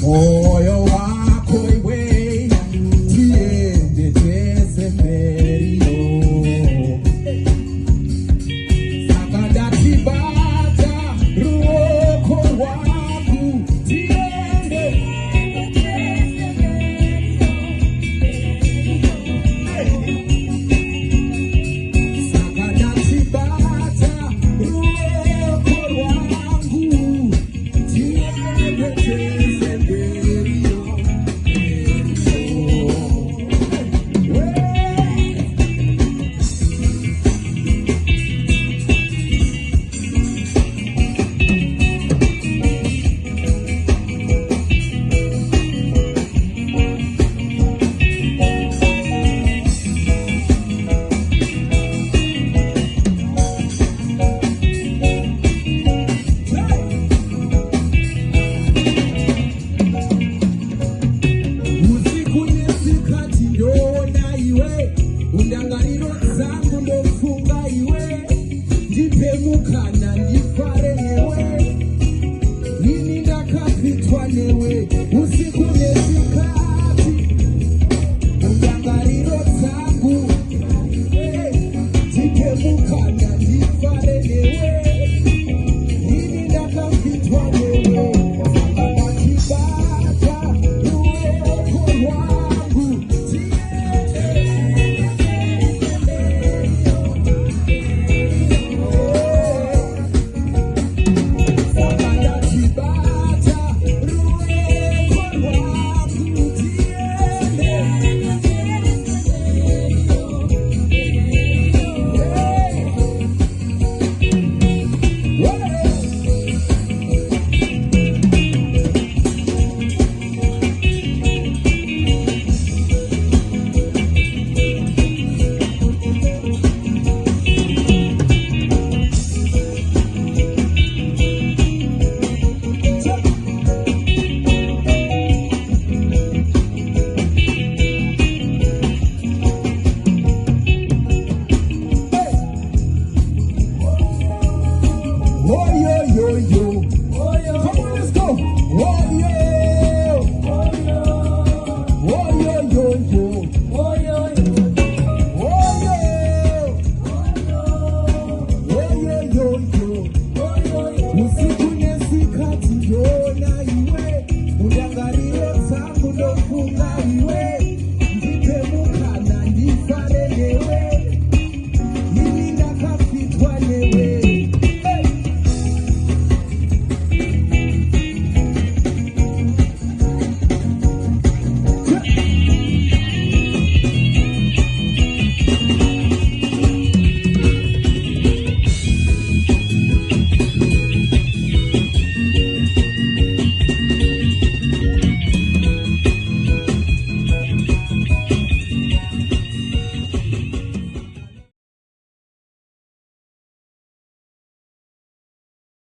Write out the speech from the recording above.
Moyo wako iwe tiende tese merio Sakadati bata ruoko waku tiende tese merio Sakadati bata ruoko waku tiende tese Undangariro zangu ndofunga iwe ndipemukana ndifare newe nini ndakapitwa newe usiku nesikati undangariro zangu ndipemukana ndifare newe